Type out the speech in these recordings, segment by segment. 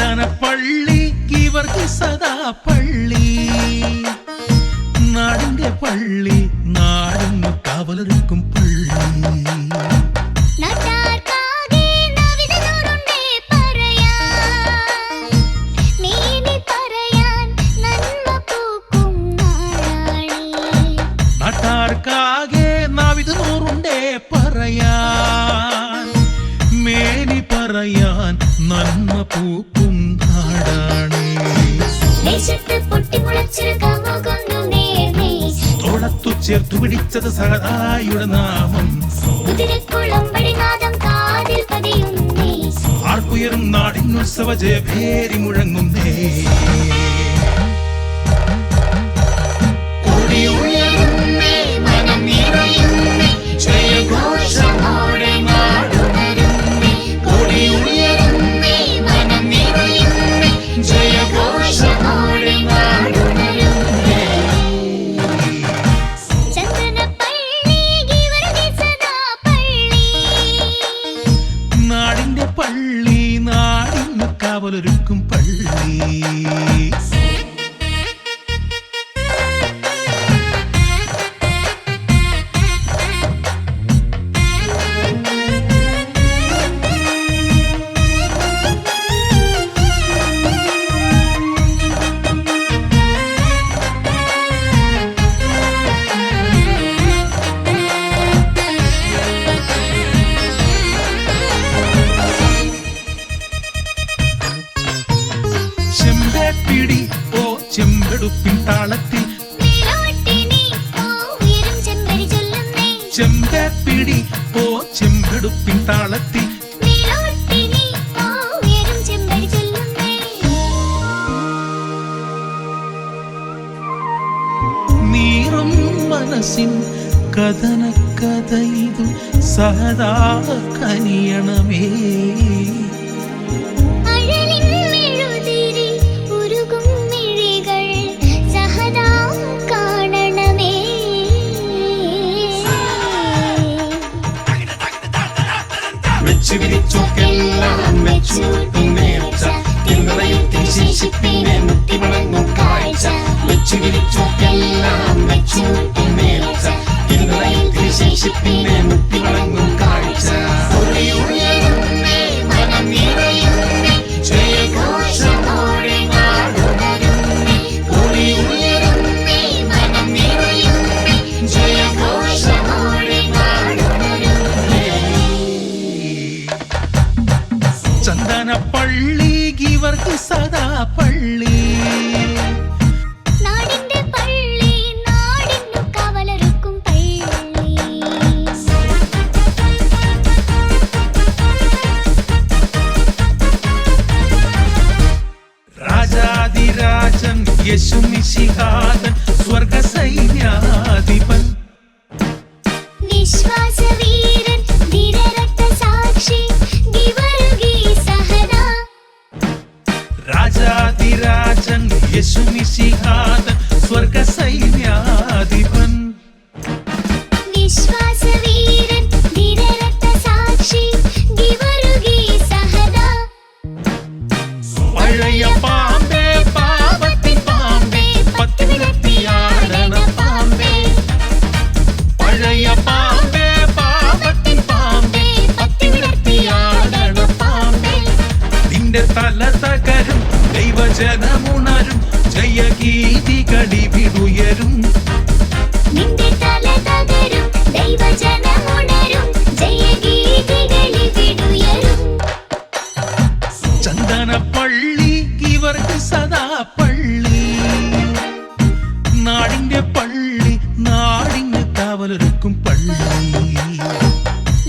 ചന്ദന പള്ളി ഇവർക്ക് സദാ പള്ളി, നാടിന്റെ പള്ളി, നാടിന് കാവലൊരുക്കും പള്ളി. നാട്ടാർക്കാകെ നാവിത് നൂറുണ്ടേ പറയാൻ, മേനി പറയാൻ നന്മ പൂക്കും നാടാണ്. തോളത്തു ചേർത്തു പിടിച്ചത് സഹതായുടെ നാമം, ആർക്കുയരും നാടിനുത്സവ ജയഭേരി മുഴങ്ങുന്നേ. നാടിന്റെ പള്ളി, നാടിന് കാവലൊരുക്കും പള്ളി. ചെമ്പേപ്പിടി ഓ ചെമ്പെടുപ്പിൻ താളത്തിൽ, ചെമ്പേപ്പിടി ഓ ചെമ്പെടുപ്പിൻ താളത്തിൽ, നീറും മനസ്സിൻ കഥന കഥ ഇതു സഹദാ കനിയണമേ. വെച്ചുവിരിച്ചോക്കെല്ലാം വെച്ചൂട്ടും നേർച്ച, തിരുനിറയത്തിൽ ശേഷിപ്പിനെ മുത്തി വണങ്ങും കാഴ്ച. വെച്ചുവിരിച്ചോക്കെല്ലാം വെച്ചൂട്ടും നേർച്ച, തിരുനിറയത്തിൽ ശേഷിപ്പിനെ മുത്തി വണങ്ങും കാഴ്ച. മനം നിറയുന്നേ ജയഘോഷമോടെ നാടുണരുന്നേ, ഒളിയുയരുന്നേ മനം നിറയുന്നേ ജയഘോഷമോടെ നാടുണരുന്നേ. ചന്ദന പള്ളി ഇവർക്ക് സദാ പള്ളി, നാടിന്റെ പള്ളി, നാടിനു കാവലൊരുക്കും പള്ളി. രാജാതിരാജൻ യേശുമിശിഹാതൻ സ്വർഗ സൈന്യാധിപൻ, വിശ്വാസവീരൻ ധീരരക്തസാക്ഷി ഗിവരുകി സഹദാ. രാജാതിരാജൻ യേശുമിശിഹാതൻ സ്വർഗ സൈന്യാധിപൻ, വിശ്വാസവീരൻ ധീരരക്തസാക്ഷി ഗിവരുകി സഹദാ. പഴയ പാമ്പേ പാപത്തിൻ പാമ്പേ പത്തിവിടത്തിയാടണ പാമ്പേ, പഴയ പാമ്പേ പാപത്തിൻ പാമ്പേ പത്തിവിടത്തിയാടണ പാമ്പേ. നിന്റെ തല തകരും ദൈവജനമുണരും ജയഗീതികളിവിടുയരും, നിന്റെ തല തകരും ദൈവജനമുണരും ജയഗീതികളിവിടുയരും. ചന്ദന പള്ളി ഇവർക്ക് സദാ പള്ളി, നാടിന്റെ പള്ളി, നാടിന് കാവലൊരുക്കും പള്ളി.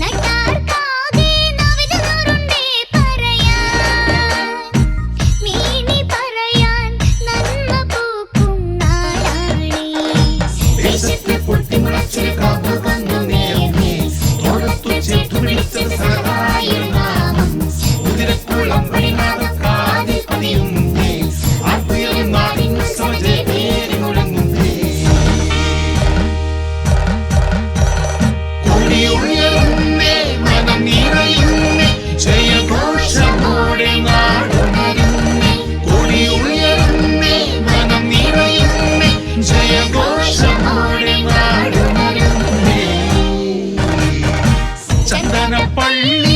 നാട്ടാർക്കാകെ നാവിത് നൂറുണ്ടേ പറയാൻ, മേനി പറയാൻ നന്മ പൂക്കും നാടാണേ. ദേശത്തെ പൊട്ടിമുളച്ചൊരു കാവുകന്നു നേർന്നേ, തോളത്തു ചേർത്തു പിടിച്ചത് സഹതായുടെ നാമം. കുതിരക്കുളം വഴിനാട് കാതിൽ പതിയുന്നേ, ആർക്കുയരും നാട് ചന്ദനപ്പള്ളി